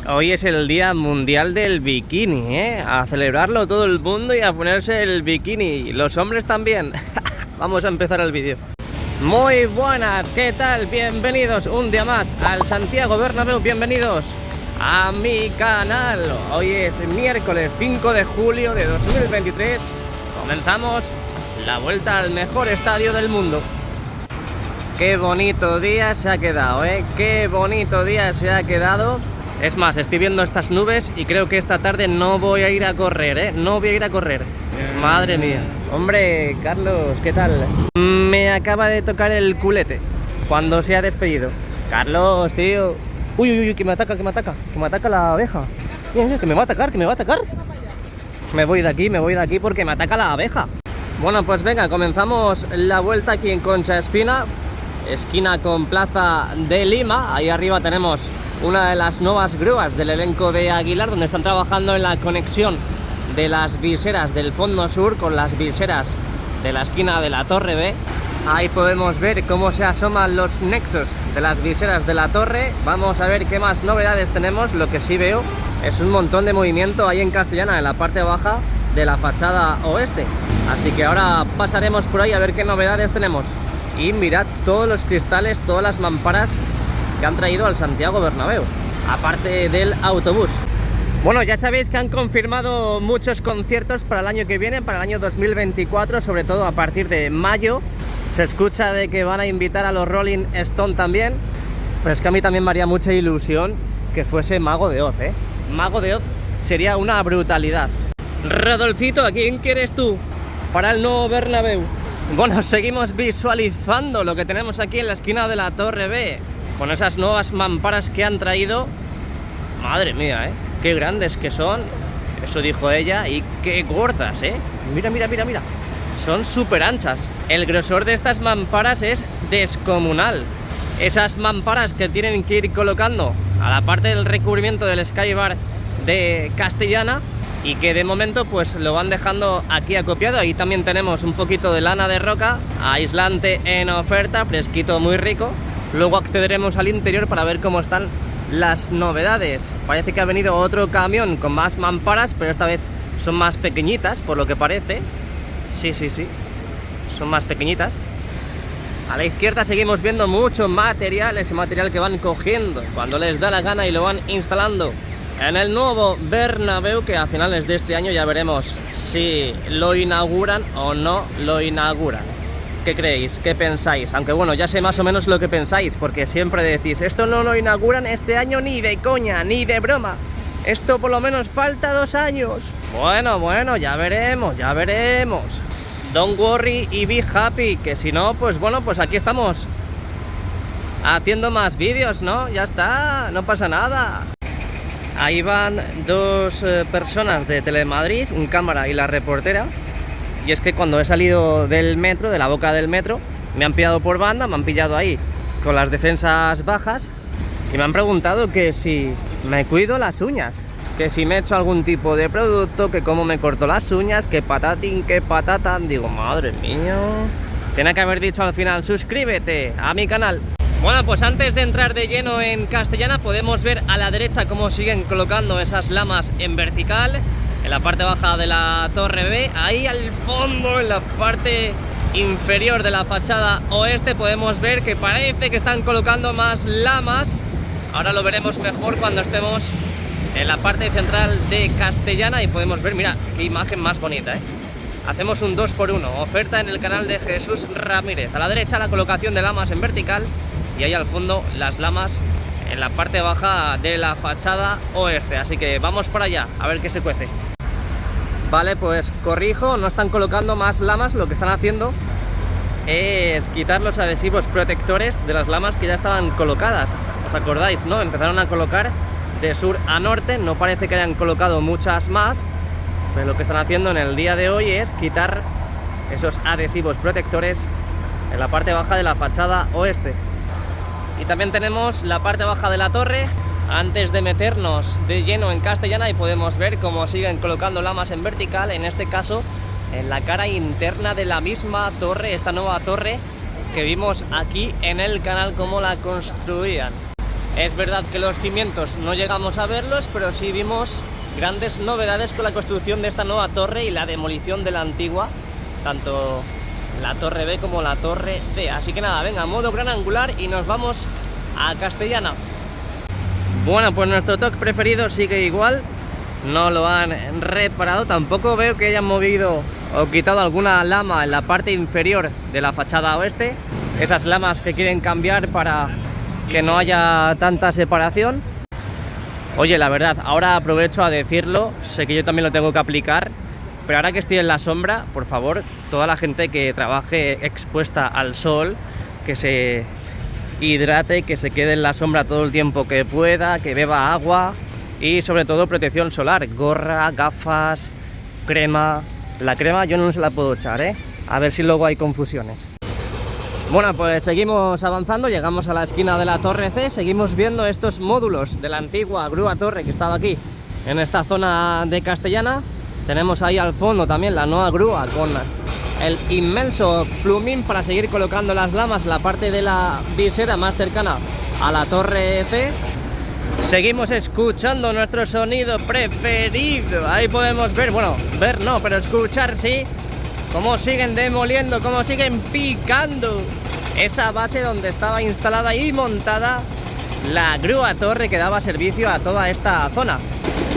Hoy es el Día Mundial del Bikini, ¿eh? A celebrarlo todo el mundo y a ponerse el bikini. Los hombres también. Vamos a empezar el vídeo. Muy buenas, ¿qué tal? Bienvenidos un día más al Santiago Bernabéu. Bienvenidos a mi canal. Hoy es miércoles 5 de julio de 2023. Comenzamos la vuelta al mejor estadio del mundo. Qué bonito día se ha quedado, ¿eh? Qué bonito día se ha quedado. Es más, estoy viendo estas nubes y creo que esta tarde no voy a ir a correr, ¿eh? No voy a ir a correr. Madre mía. Hombre, Carlos, ¿qué tal? Me acaba de tocar el culete cuando se ha despedido. Carlos, tío. Uy, uy, uy, que me ataca la abeja. Mira, mira, que me va a atacar, Me voy de aquí porque me ataca la abeja. Bueno, pues venga, comenzamos la vuelta aquí en Concha Espina, esquina con Plaza de Lima. Ahí arriba tenemos una de las nuevas grúas del elenco de Aguilar, donde están trabajando en la conexión de las viseras del fondo sur con las viseras de la esquina de la Torre B. Ahí podemos ver cómo se asoman los nexos de las viseras de la torre. Vamos a ver qué más novedades tenemos. Lo que sí veo es un montón de movimiento ahí en Castellana, en la parte baja de la fachada oeste. Así que ahora pasaremos por ahí a ver qué novedades tenemos. Y mirad todos los cristales, todas las mamparas que han traído al Santiago Bernabéu, aparte del autobús. Bueno, ya sabéis que han confirmado muchos conciertos para el año que viene, para el año 2024, sobre todo a partir de mayo. Se escucha de que van a invitar a los Rolling Stone también, pero es que a mí también me haría mucha ilusión que fuese Mago de Oz, ¿eh? Mago de Oz sería una brutalidad. Rodolfito, ¿a quién quieres tú para el nuevo Bernabéu? Bueno, seguimos visualizando lo que tenemos aquí en la esquina de la Torre B, con esas nuevas mamparas que han traído. Madre mía, ¿eh? Qué grandes que son, eso dijo ella, y qué gordas, ¿eh? Mira, mira, mira, mira. Son súper anchas. El grosor de estas mamparas es descomunal. Esas mamparas que tienen que ir colocando a la parte del recubrimiento del Skybar de Castellana, y que de momento pues lo van dejando aquí acopiado. Ahí también tenemos un poquito de lana de roca, aislante en oferta, fresquito, muy rico. Luego accederemos al interior para ver cómo están las novedades. Parece que ha venido otro camión con más mamparas, pero esta vez son más pequeñitas, por lo que parece. Sí, son más pequeñitas. A la izquierda seguimos viendo mucho material, ese material que van cogiendo cuando les da la gana y lo van instalando en el nuevo Bernabéu, que a finales de este año ya veremos si lo inauguran o no lo inauguran. ¿Qué creéis? ¿Qué pensáis? Aunque bueno, ya sé más o menos lo que pensáis, porque siempre decís, esto no lo inauguran este año ni de coña, ni de broma. Esto por lo menos falta 2 años. Bueno, ya veremos. Don't worry y be happy, que si no, pues bueno, pues aquí estamos haciendo más vídeos, ¿no? Ya está, no pasa nada. Ahí van 2 personas de Telemadrid, un cámara y la reportera. Y es que cuando he salido del metro, de la boca del metro, me han pillado por banda, me han pillado ahí con las defensas bajas y me han preguntado que si me cuido las uñas, que si me he hecho algún tipo de producto, que cómo me corto las uñas, que patatín, que patata. Digo, madre mía, tiene que haber dicho al final, suscríbete a mi canal. Bueno, pues antes de entrar de lleno en Castellana, podemos ver a la derecha cómo siguen colocando esas lamas en vertical en la parte baja de la Torre B. Ahí al fondo, en la parte inferior de la fachada oeste, podemos ver que parece que están colocando más lamas. Ahora lo veremos mejor cuando estemos en la parte central de Castellana y podemos ver, mira, qué imagen más bonita, ¿eh? Hacemos un 2x1, oferta en el canal de Jesús Ramírez. A la derecha la colocación de lamas en vertical y ahí al fondo las lamas en la parte baja de la fachada oeste. Así que vamos para allá, a ver qué se cuece. Vale, pues corrijo, no están colocando más lamas, lo que están haciendo es quitar los adhesivos protectores de las lamas que ya estaban colocadas. ¿Os acordáis, no? Empezaron a colocar de sur a norte, no parece que hayan colocado muchas más, pero lo que están haciendo en el día de hoy es quitar esos adhesivos protectores en la parte baja de la fachada oeste. Y también tenemos la parte baja de la torre, antes de meternos de lleno en Castellana, y podemos ver cómo siguen colocando lamas en vertical, en este caso en la cara interna de la misma torre, esta nueva torre que vimos aquí en el canal cómo la construían. Es verdad que los cimientos no llegamos a verlos, pero sí vimos grandes novedades con la construcción de esta nueva torre y la demolición de la antigua, tanto la torre B como la torre C. Así que nada, venga, modo gran angular y nos vamos a Castellana. Bueno, pues nuestro TOC preferido sigue igual, no lo han reparado, tampoco veo que hayan movido o quitado alguna lama en la parte inferior de la fachada oeste, esas lamas que quieren cambiar para que no haya tanta separación. Oye, la verdad, ahora aprovecho a decirlo, sé que yo también lo tengo que aplicar, pero ahora que estoy en la sombra, por favor, toda la gente que trabaje expuesta al sol, que se hidrate, que se quede en la sombra todo el tiempo que pueda, que beba agua y sobre todo protección solar, gorra, gafas, crema. La crema yo no se la puedo echar, a ver si luego hay confusiones. Bueno, pues seguimos avanzando, llegamos a la esquina de la torre C, seguimos viendo estos módulos de la antigua grúa torre que estaba aquí en esta zona de Castellana. Tenemos ahí al fondo también la nueva grúa con el inmenso plumín para seguir colocando las lamas en la parte de la visera más cercana a la torre C. Seguimos escuchando nuestro sonido preferido. Ahí podemos ver, bueno, ver no, pero escuchar sí, cómo siguen demoliendo, cómo siguen picando esa base donde estaba instalada y montada la grúa torre que daba servicio a toda esta zona.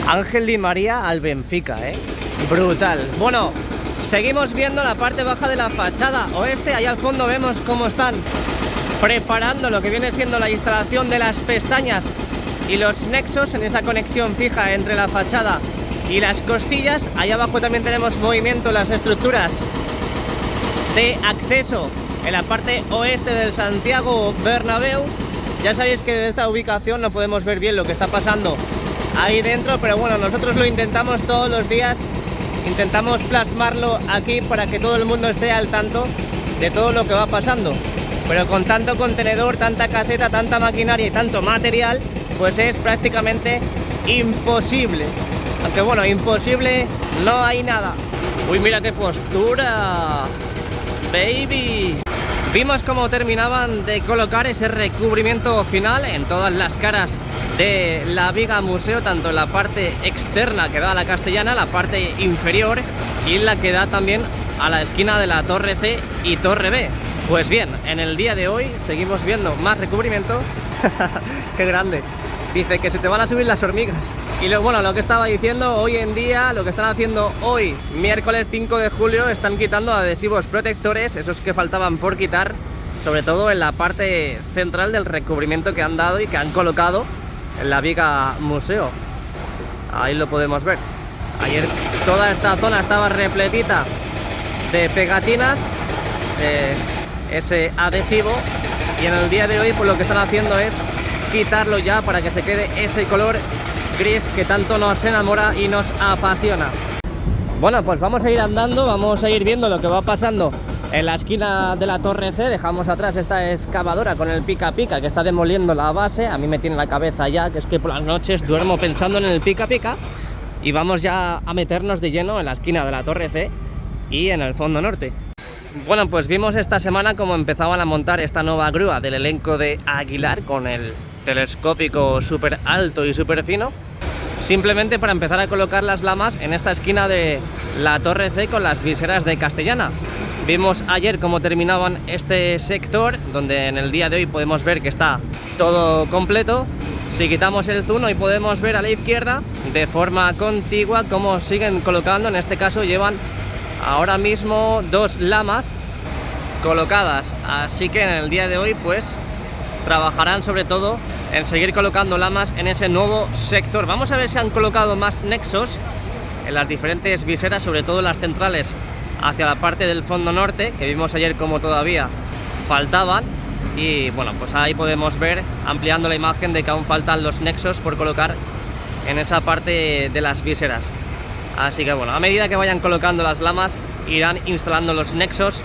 Ángel Di María al Benfica, brutal. Bueno, seguimos viendo la parte baja de la fachada oeste. Ahí al fondo vemos cómo están preparando lo que viene siendo la instalación de las pestañas y los nexos en esa conexión fija entre la fachada y las costillas. Ahí abajo también tenemos movimiento en las estructuras de acceso en la parte oeste del Santiago Bernabéu. Ya sabéis que desde esta ubicación no podemos ver bien lo que está pasando ahí dentro, pero bueno, nosotros lo intentamos todos los días, intentamos plasmarlo aquí para que todo el mundo esté al tanto de todo lo que va pasando. Pero con tanto contenedor, tanta caseta, tanta maquinaria y tanto material, pues es prácticamente imposible. Aunque bueno, imposible no hay nada. Uy, mira qué postura, baby. Vimos cómo terminaban de colocar ese recubrimiento final en todas las caras de la viga museo, tanto en la parte externa que da a la Castellana, la parte inferior y la que da también a la esquina de la torre C y torre B. Pues bien, en el día de hoy seguimos viendo más recubrimiento. ¡Qué grande! Dice que se te van a subir las hormigas. Y bueno, lo que estaba diciendo, hoy en día, lo que están haciendo hoy, miércoles 5 de julio, están quitando adhesivos protectores, esos que faltaban por quitar, sobre todo en la parte central del recubrimiento que han dado y que han colocado en la viga museo. Ahí lo podemos ver. Ayer toda esta zona estaba repletita de pegatinas, de ese adhesivo, y en el día de hoy pues lo que están haciendo es quitarlo ya para que se quede ese color gris que tanto nos enamora y nos apasiona. Bueno, pues vamos a ir andando, vamos a ir viendo lo que va pasando en la esquina de la torre C. Dejamos atrás esta excavadora con el pica pica que está demoliendo la base. A mí me tiene la cabeza ya, que es que por las noches duermo pensando en el pica pica. Y vamos ya a meternos de lleno en la esquina de la torre C y en el fondo norte. Bueno, pues vimos esta semana cómo empezaban a montar esta nueva grúa del elenco de Aguilar con el telescópico súper alto y súper fino, simplemente para empezar a colocar las lamas en esta esquina de la torre C con las viseras de Castellana. Vimos ayer cómo terminaban este sector, donde en el día de hoy podemos ver que está todo completo. Si quitamos el zoom hoy podemos ver a la izquierda de forma contigua cómo siguen colocando. En este caso llevan ahora mismo 2 lamas colocadas, así que en el día de hoy pues trabajarán sobre todo en seguir colocando lamas en ese nuevo sector. Vamos a ver si han colocado más nexos en las diferentes viseras, sobre todo las centrales hacia la parte del fondo norte, que vimos ayer como todavía faltaban. Y bueno, pues ahí podemos ver, ampliando la imagen, de que aún faltan los nexos por colocar en esa parte de las viseras. Así que bueno, a medida que vayan colocando las lamas, irán instalando los nexos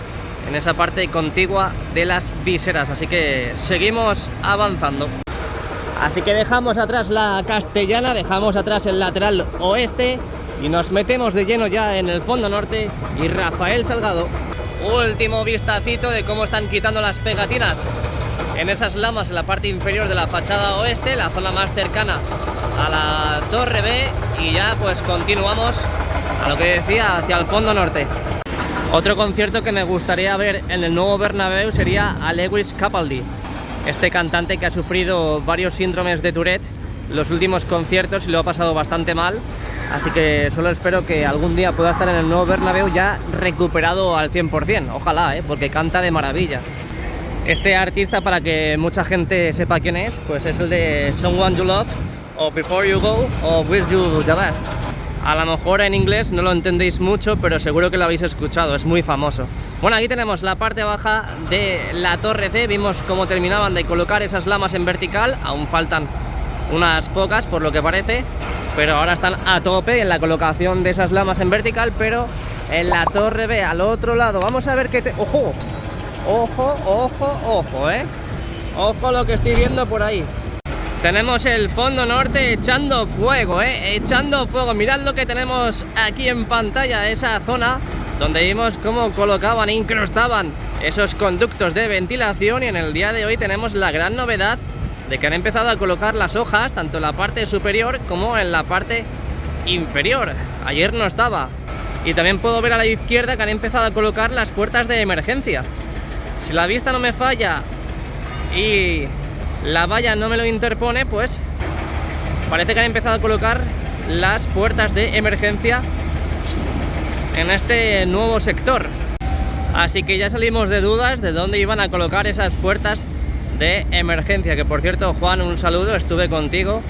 en esa parte contigua de las viseras. Así que seguimos avanzando. Así que dejamos atrás la Castellana, dejamos atrás el lateral oeste y nos metemos de lleno ya en el fondo norte y Rafael Salgado. Último vistacito de cómo están quitando las pegatinas en esas lamas en la parte inferior de la fachada oeste, la zona más cercana a la Torre B, y ya pues continuamos a lo que decía, hacia el fondo norte. Otro concierto que me gustaría ver en el nuevo Bernabéu sería a Lewis Capaldi, este cantante que ha sufrido varios síndromes de Tourette los últimos conciertos y lo ha pasado bastante mal, así que solo espero que algún día pueda estar en el nuevo Bernabéu ya recuperado al 100%, ojalá, porque canta de maravilla. Este artista, para que mucha gente sepa quién es, pues es el de Someone You Loved, o Before You Go, o Wish You The Best. A lo mejor en inglés no lo entendéis mucho, pero seguro que lo habéis escuchado, es muy famoso. Bueno, aquí tenemos la parte baja de la Torre C, vimos cómo terminaban de colocar esas lamas en vertical, aún faltan unas pocas por lo que parece, pero ahora están a tope en la colocación de esas lamas en vertical, pero en la Torre B, al otro lado, vamos a ver qué te... ¡Ojo! ¡Ojo, ojo, ojo, Ojo lo que estoy viendo por ahí. Tenemos el fondo norte echando fuego, echando fuego. Mirad lo que tenemos aquí en pantalla, esa zona donde vimos cómo colocaban e incrustaban esos conductos de ventilación, y en el día de hoy tenemos la gran novedad de que han empezado a colocar las hojas tanto en la parte superior como en la parte inferior. Ayer no estaba. Y también puedo ver a la izquierda que han empezado a colocar las puertas de emergencia. Si la vista no me falla y la valla no me lo interpone, pues parece que han empezado a colocar las puertas de emergencia en este nuevo sector. Así que ya salimos de dudas de dónde iban a colocar esas puertas de emergencia. Que por cierto, Juan, un saludo, estuve contigo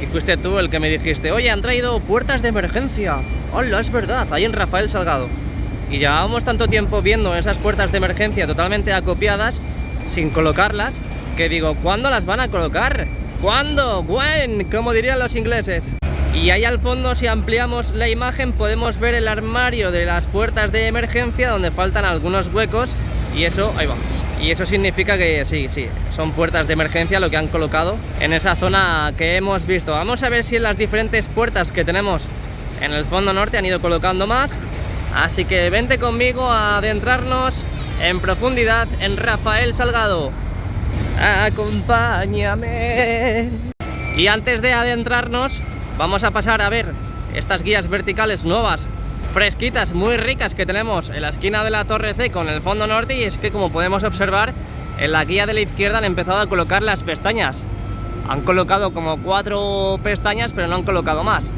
y fuiste tú el que me dijiste: oye, han traído puertas de emergencia. Hola, es verdad, ahí en Rafael Salgado. Y llevábamos tanto tiempo viendo esas puertas de emergencia totalmente acopiadas, sin colocarlas, que digo, ¿cuándo las van a colocar? ¿Cuándo? ¿When? Como dirían los ingleses. Y ahí al fondo, si ampliamos la imagen, podemos ver el armario de las puertas de emergencia, donde faltan algunos huecos, y eso, ahí va. Y eso significa que sí, son puertas de emergencia lo que han colocado en esa zona que hemos visto. Vamos a ver si en las diferentes puertas que tenemos en el fondo norte han ido colocando más. Así que vente conmigo a adentrarnos en profundidad en Rafael Salgado. Acompáñame. Y antes de adentrarnos, vamos a pasar a ver estas guías verticales nuevas, fresquitas, muy ricas, que tenemos en la esquina de la Torre C con el fondo norte. Y es que, como podemos observar, en la guía de la izquierda han empezado a colocar las pestañas. Han colocado como 4 pestañas, pero no han colocado más.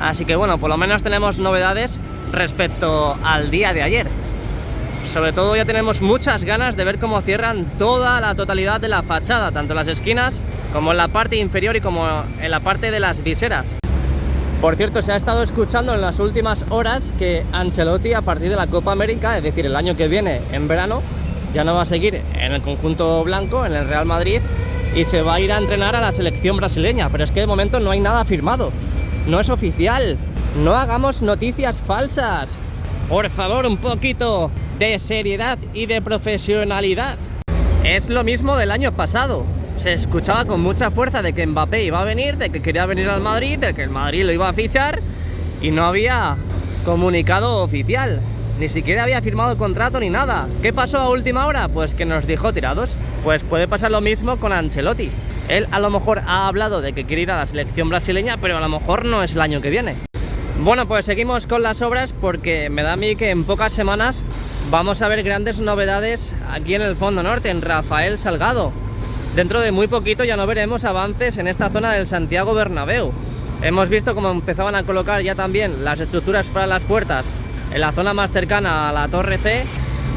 Así que bueno, por lo menos tenemos novedades respecto al día de ayer. Sobre todo ya tenemos muchas ganas de ver cómo cierran toda la totalidad de la fachada, tanto en las esquinas como en la parte inferior y como en la parte de las viseras. Por cierto, se ha estado escuchando en las últimas horas que Ancelotti, a partir de la Copa América, es decir, el año que viene, en verano, ya no va a seguir en el conjunto blanco, en el Real Madrid, y se va a ir a entrenar a la selección brasileña. Pero es que de momento no hay nada firmado, no es oficial. No hagamos noticias falsas. Por favor, un poquito de seriedad y de profesionalidad. Es lo mismo del año pasado. Se escuchaba con mucha fuerza de que Mbappé iba a venir, de que quería venir al Madrid, de que el Madrid lo iba a fichar, y no había comunicado oficial. Ni siquiera había firmado contrato ni nada. ¿Qué pasó a última hora? Pues que nos dejó tirados. Pues puede pasar lo mismo con Ancelotti. Él a lo mejor ha hablado de que quiere ir a la selección brasileña, pero a lo mejor no es el año que viene. Bueno, pues seguimos con las obras, porque me da a mí que en pocas semanas vamos a ver grandes novedades aquí en el fondo norte, en Rafael Salgado. Dentro de muy poquito ya no veremos avances en esta zona del Santiago Bernabéu. Hemos visto cómo empezaban a colocar ya también las estructuras para las puertas en la zona más cercana a la Torre C.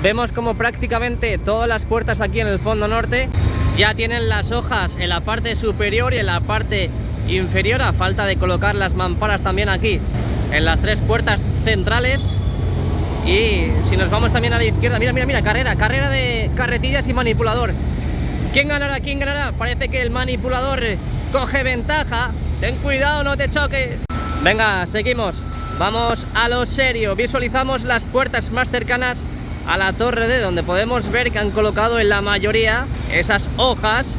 Vemos como prácticamente todas las puertas aquí en el fondo norte ya tienen las hojas en la parte superior y en la parte inferior, a falta de colocar las mamparas también aquí en las 3 puertas centrales. Y si nos vamos también a la izquierda, mira, carrera de carretillas y manipulador. ¿Quién ganará? ¿Quién ganará? Parece que el manipulador coge ventaja. Ten cuidado, no te choques. Venga, seguimos. Vamos a lo serio. Visualizamos las puertas más cercanas a la Torre D, donde podemos ver que han colocado en la mayoría esas hojas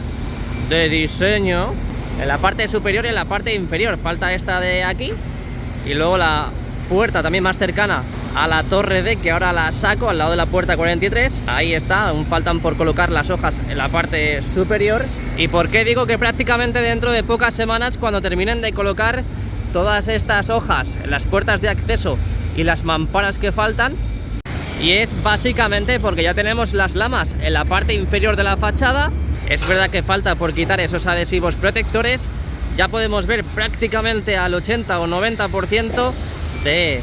de diseño en la parte superior y en la parte inferior. Falta esta de aquí, y luego la puerta también más cercana a la torre D, que ahora la saco al lado de la puerta 43. Ahí está, aún faltan por colocar las hojas en la parte superior. ¿Y por qué digo que prácticamente dentro de pocas semanas, cuando terminen de colocar todas estas hojas en las puertas de acceso y las mamparas que faltan? Y es básicamente porque ya tenemos las lamas en la parte inferior de la fachada. Es verdad que falta por quitar esos adhesivos protectores. Ya podemos ver prácticamente al 80 o 90% de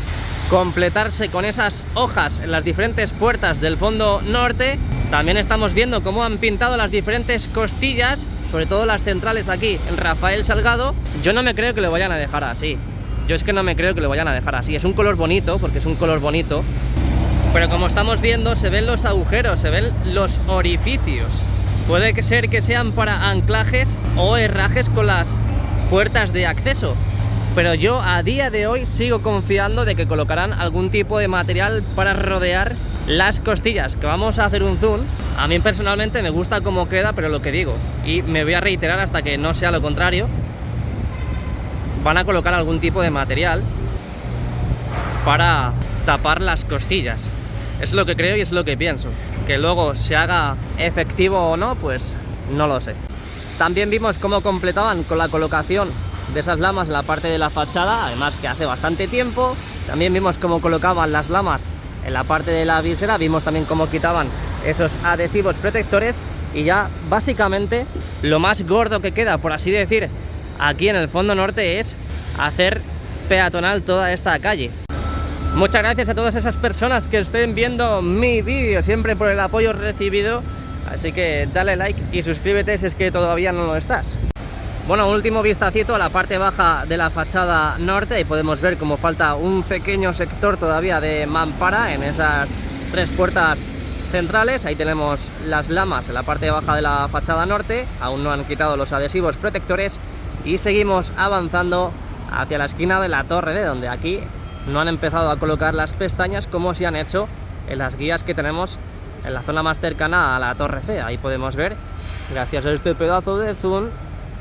completarse con esas hojas en las diferentes puertas del fondo norte. También estamos viendo cómo han pintado las diferentes costillas, sobre todo las centrales aquí en Rafael Salgado. Yo no me creo que lo vayan a dejar así. Yo es que no me creo que lo vayan a dejar así. Es un color bonito, porque es un color bonito, pero como estamos viendo, se ven los agujeros, se ven los orificios. Puede ser que sean para anclajes o herrajes con las puertas de acceso, pero yo a día de hoy sigo confiando de que colocarán algún tipo de material para rodear las costillas, que vamos a hacer un zoom. A mí personalmente me gusta cómo queda, pero lo que digo, y me voy a reiterar hasta que no sea lo contrario, van a colocar algún tipo de material para tapar las costillas. Es lo que creo y es lo que pienso. Que luego se haga efectivo o no, pues no lo sé. También vimos cómo completaban con la colocación de esas lamas en la parte de la fachada, además que hace bastante tiempo. También vimos cómo colocaban las lamas en la parte de la visera, vimos también cómo quitaban esos adhesivos protectores. Y ya básicamente lo más gordo que queda, por así decir, aquí en el fondo norte es hacer peatonal toda esta calle. Muchas gracias a todas esas personas que estén viendo mi vídeo, siempre por el apoyo recibido. Así que dale like y suscríbete si es que todavía no lo estás. Bueno, un último vistacito a la parte baja de la fachada norte y podemos ver cómo falta un pequeño sector todavía de mampara en esas tres puertas centrales. Ahí tenemos las lamas en la parte baja de la fachada norte, aún no han quitado los adhesivos protectores y seguimos avanzando hacia la esquina de la torre D, donde aquí no han empezado a colocar las pestañas como se han hecho en las guías que tenemos en la zona más cercana a la torre C. Ahí podemos ver, gracias a este pedazo de zoom,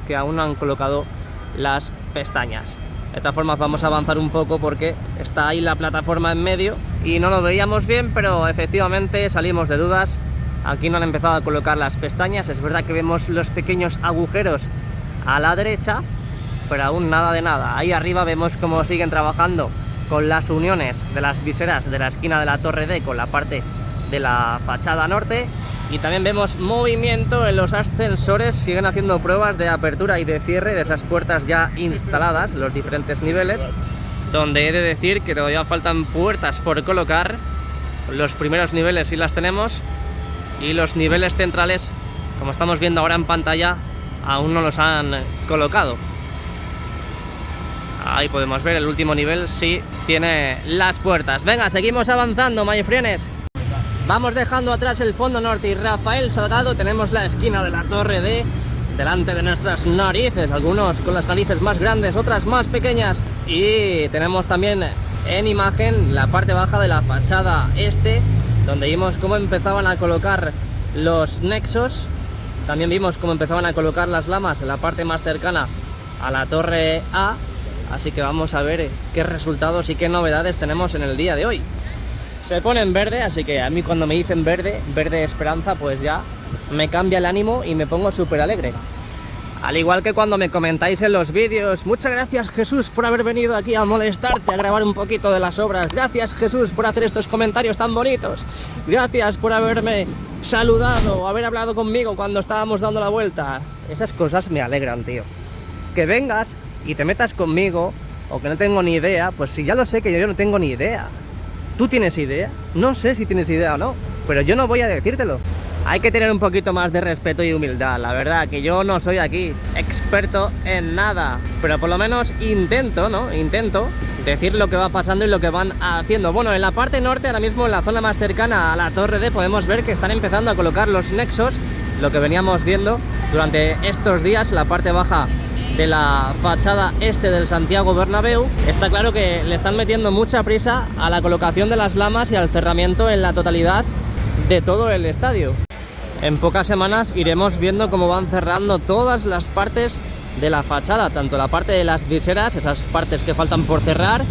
que aún no han colocado las pestañas. De todas formas vamos a avanzar un poco porque está ahí la plataforma en medio y no lo veíamos bien, pero efectivamente salimos de dudas. Aquí no han empezado a colocar las pestañas. Es verdad que vemos los pequeños agujeros a la derecha, pero aún nada de nada. Ahí arriba vemos cómo siguen trabajando con las uniones de las viseras de la esquina de la torre D con la parte de la fachada norte. Y también vemos movimiento en los ascensores, siguen haciendo pruebas de apertura y de cierre de esas puertas ya instaladas en los diferentes niveles, donde he de decir que todavía faltan puertas por colocar. Los primeros niveles sí las tenemos y los niveles centrales, como estamos viendo ahora en pantalla, aún no los han colocado. Ahí podemos ver el último nivel, sí tiene las puertas. Venga, seguimos avanzando, my friends. Vamos dejando atrás el fondo norte y Rafael Salgado. Tenemos la esquina de la torre D delante de nuestras narices, algunos con las narices más grandes, otras más pequeñas. Y tenemos también en imagen la parte baja de la fachada este, donde vimos cómo empezaban a colocar los nexos. También vimos cómo empezaban a colocar las lamas en la parte más cercana a la torre A. Así que vamos a ver qué resultados y qué novedades tenemos en el día de hoy. Se pone en verde, así que a mí cuando me dicen verde, verde esperanza, pues ya me cambia el ánimo y me pongo súper alegre. Al igual que cuando me comentáis en los vídeos: muchas gracias Jesús por haber venido aquí a molestarte, a grabar un poquito de las obras. Gracias Jesús por hacer estos comentarios tan bonitos. Gracias por haberme saludado o haber hablado conmigo cuando estábamos dando la vuelta. Esas cosas me alegran, tío. Que vengas y te metas conmigo o que no tengo ni idea, pues si ya lo sé que yo no tengo ni idea. ¿Tú tienes idea? No sé si tienes idea o no, pero yo no voy a decírtelo. Hay que tener un poquito más de respeto y humildad. La verdad que yo no soy aquí experto en nada, pero por lo menos intento, ¿no? Intento decir lo que va pasando y lo que van haciendo. Bueno, en la parte norte, ahora mismo en la zona más cercana a la torre D, podemos ver que están empezando a colocar los nexos, lo que veníamos viendo durante estos días. La parte baja de la fachada este del Santiago Bernabéu, está claro que le están metiendo mucha prisa a la colocación de las lamas y al cerramiento en la totalidad de todo el estadio. En pocas semanas iremos viendo cómo van cerrando todas las partes de la fachada, tanto la parte de las viseras, esas partes que faltan por cerrar,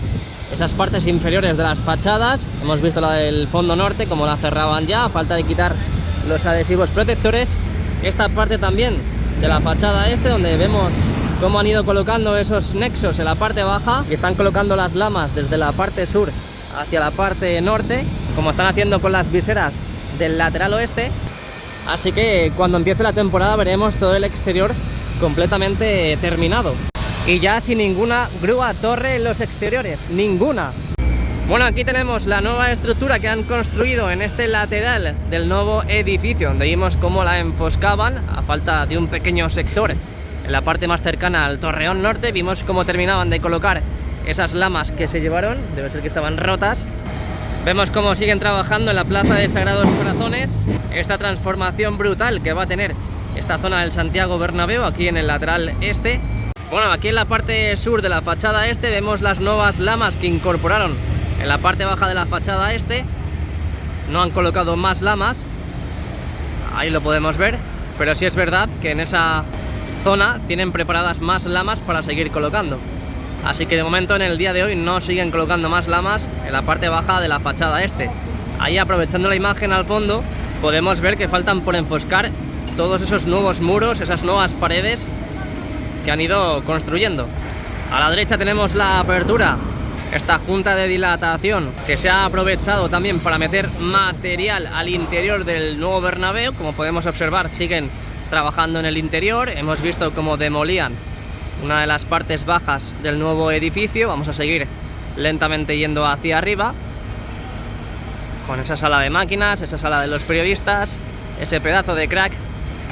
esas partes inferiores de las fachadas. Hemos visto la del fondo norte, como la cerraban ya, a falta de quitar los adhesivos protectores. Esta parte también de la fachada donde vemos cómo han ido colocando esos nexos en la parte baja y están colocando las lamas desde la parte sur hacia la parte norte, como están haciendo con las viseras del lateral oeste. Así que cuando empiece la temporada veremos todo el exterior completamente terminado y ya sin ninguna grúa torre en los exteriores, ninguna. Bueno, aquí tenemos la nueva estructura que han construido en este lateral del nuevo edificio, donde vimos cómo la enfoscaban a falta de un pequeño sector en la parte más cercana al Torreón Norte. Vimos cómo terminaban de colocar esas lamas que se llevaron, debe ser que estaban rotas. Vemos cómo siguen trabajando en la Plaza de Sagrados Corazones, esta transformación brutal que va a tener esta zona del Santiago Bernabéu, aquí en el lateral este. Bueno, aquí en la parte sur de la fachada vemos las nuevas lamas que incorporaron en la parte baja de la fachada no han colocado más lamas, ahí lo podemos ver, pero sí es verdad que en esa zona tienen preparadas más lamas para seguir colocando. Así que de momento en el día de hoy no siguen colocando más lamas en la parte baja de la fachada Ahí, aprovechando la imagen al fondo, podemos ver que faltan por enfoscar todos esos nuevos muros, esas nuevas paredes que han ido construyendo. A la derecha tenemos la apertura, esta junta de dilatación que se ha aprovechado también para meter material al interior del nuevo Bernabéu. Como podemos observar, siguen trabajando en el interior. Hemos visto cómo demolían una de las partes bajas del nuevo edificio. Vamos a seguir lentamente yendo hacia arriba con esa sala de máquinas, esa sala de los periodistas, ese pedazo de crack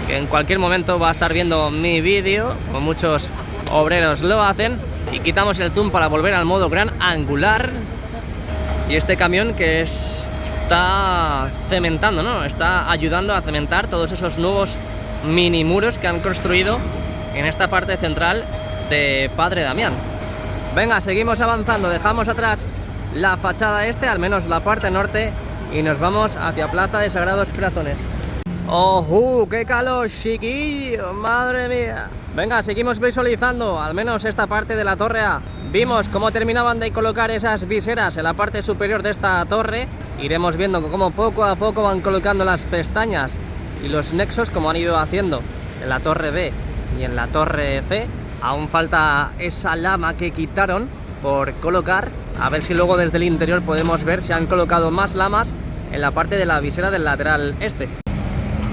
que en cualquier momento va a estar viendo mi vídeo, como muchos obreros lo hacen. Y quitamos el zoom para volver al modo gran angular. Y este camión que está cementando, ¿no? Está ayudando a cementar todos esos nuevos mini muros que han construido en esta parte central de Padre Damián. Venga, seguimos avanzando, dejamos atrás la fachada al menos la parte norte, y nos vamos hacia Plaza de Sagrados Corazones. ¡Oh, qué calor, chiquillo! ¡Madre mía! Venga, seguimos visualizando al menos esta parte de la torre A. Vimos cómo terminaban de colocar esas viseras en la parte superior de esta torre. Iremos viendo cómo poco a poco van colocando las pestañas y los nexos, como han ido haciendo en la torre B y en la torre C. Aún falta esa lama que quitaron por colocar. A ver si luego desde el interior podemos ver si han colocado más lamas en la parte de la visera del lateral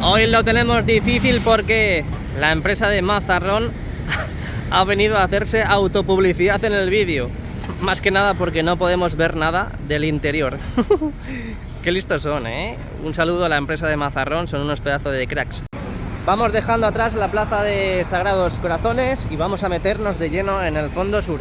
Hoy lo tenemos difícil porque la empresa de Mazarrón ha venido a hacerse autopublicidad en el vídeo. Más que nada porque no podemos ver nada del interior. Qué listos son, ¿eh? Un saludo a la empresa de Mazarrón, son unos pedazos de cracks. Vamos dejando atrás la Plaza de Sagrados Corazones y vamos a meternos de lleno en el fondo sur.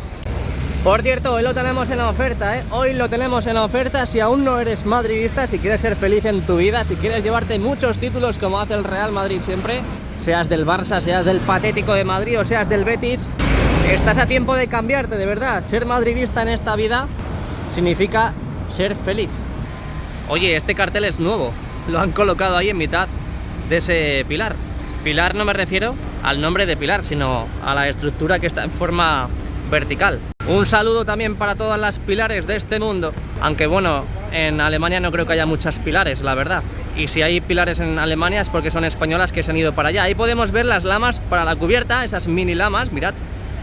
Por cierto, hoy lo tenemos en oferta, ¿eh? Hoy lo tenemos en oferta. Si aún no eres madridista, si quieres ser feliz en tu vida, si quieres llevarte muchos títulos como hace el Real Madrid siempre, seas del Barça, seas del patético de Madrid o seas del Betis, estás a tiempo de cambiarte, de verdad. Ser madridista en esta vida significa ser feliz. Oye, este cartel es nuevo, lo han colocado ahí en mitad de ese pilar. Pilar no me refiero al nombre de pilar, sino a la estructura que está en forma vertical. Un saludo también para todas las pilares de este mundo, aunque bueno, en Alemania no creo que haya muchas pilares, la verdad. Y si hay pilares en Alemania es porque son españolas que se han ido para allá. Ahí podemos ver las lamas para la cubierta, esas mini lamas, mirad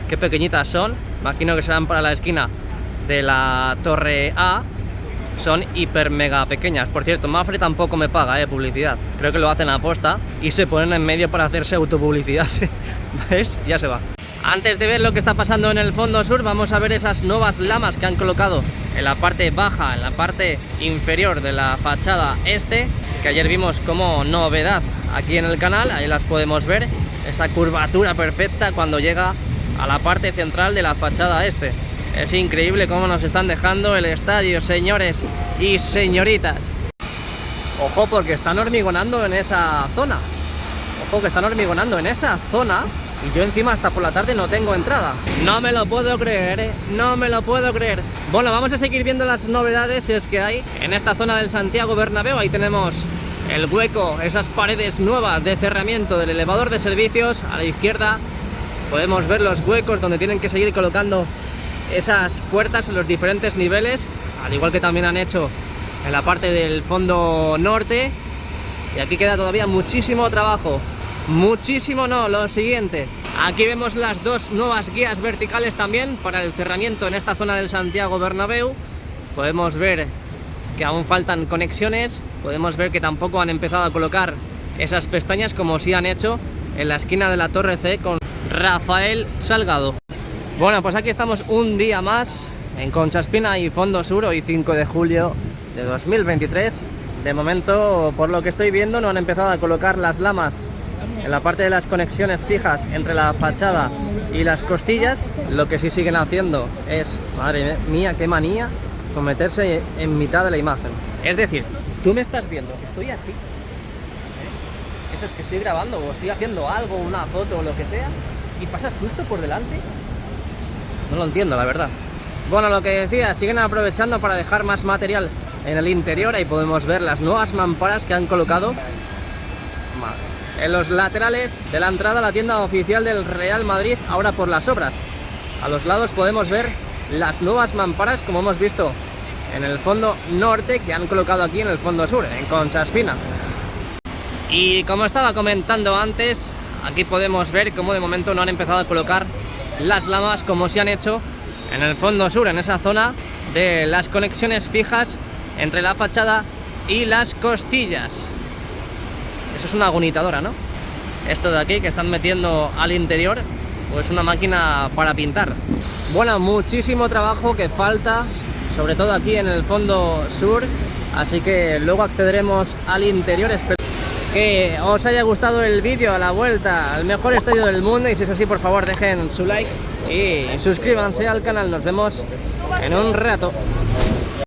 qué pequeñitas son. Imagino que serán para la esquina de la torre A. Son hiper mega pequeñas. Por cierto, Mafre tampoco me paga publicidad. Creo que lo hacen a posta y se ponen en medio para hacerse autopublicidad. ¿Ves? Ya se va. Antes de ver lo que está pasando en el fondo sur, vamos a ver esas nuevas lamas que han colocado en la parte baja, en la parte inferior de la fachada que ayer vimos como novedad aquí en el canal. Ahí las podemos ver, esa curvatura perfecta cuando llega a la parte central de la fachada Es increíble cómo nos están dejando el estadio, señores y señoritas. Ojo, porque están hormigonando en esa zona. Ojo, que están hormigonando en esa zona. Y yo encima hasta por la tarde no tengo entrada. No me lo puedo creer, no me lo puedo creer. Bueno, vamos a seguir viendo las novedades, si es que hay, en esta zona del Santiago Bernabéu. Ahí tenemos el hueco, esas paredes nuevas de cerramiento del elevador de servicios. A la izquierda podemos ver los huecos donde tienen que seguir colocando esas puertas en los diferentes niveles, al igual que también han hecho en la parte del fondo norte. Y aquí queda todavía muchísimo trabajo. Muchísimo no, lo siguiente. Aquí vemos las dos nuevas guías verticales también para el cerramiento en esta zona del Santiago Bernabéu. Podemos ver que aún faltan conexiones. Podemos ver que tampoco han empezado a colocar esas pestañas como sí han hecho en la esquina de la Torre C con Rafael Salgado. Bueno, pues aquí estamos un día más en Concha Espina y Fondo Sur, hoy 5 de julio de 2023. De momento, por lo que estoy viendo, no han empezado a colocar las lamas en la parte de las conexiones fijas entre la fachada y las costillas. Lo que sí siguen haciendo es, madre mía, qué manía, con meterse en mitad de la imagen. Es decir, tú me estás viendo que estoy así, eso es que estoy grabando o estoy haciendo algo, una foto o lo que sea, y pasas justo por delante. No lo entiendo, la verdad. Bueno, lo que decía, siguen aprovechando para dejar más material en el interior. Ahí podemos ver las nuevas mamparas que han colocado en los laterales de la entrada a la tienda oficial del Real Madrid, ahora por las obras. A los lados podemos ver las nuevas mamparas, como hemos visto en el fondo norte, que han colocado aquí en el fondo sur, en Concha Espina. Y como estaba comentando antes, aquí podemos ver cómo de momento no han empezado a colocar las lamas como se han hecho en el fondo sur, en esa zona de las conexiones fijas entre la fachada y las costillas. Eso es una agonitadora, ¿no? Esto de aquí que están metiendo al interior, pues una máquina para pintar. Bueno, muchísimo trabajo que falta, sobre todo aquí en el fondo sur, así que luego accederemos al interior. Espero que os haya gustado el vídeo a la vuelta al mejor estadio del mundo, y si es así, por favor dejen su like y suscríbanse al canal. Nos vemos en un rato.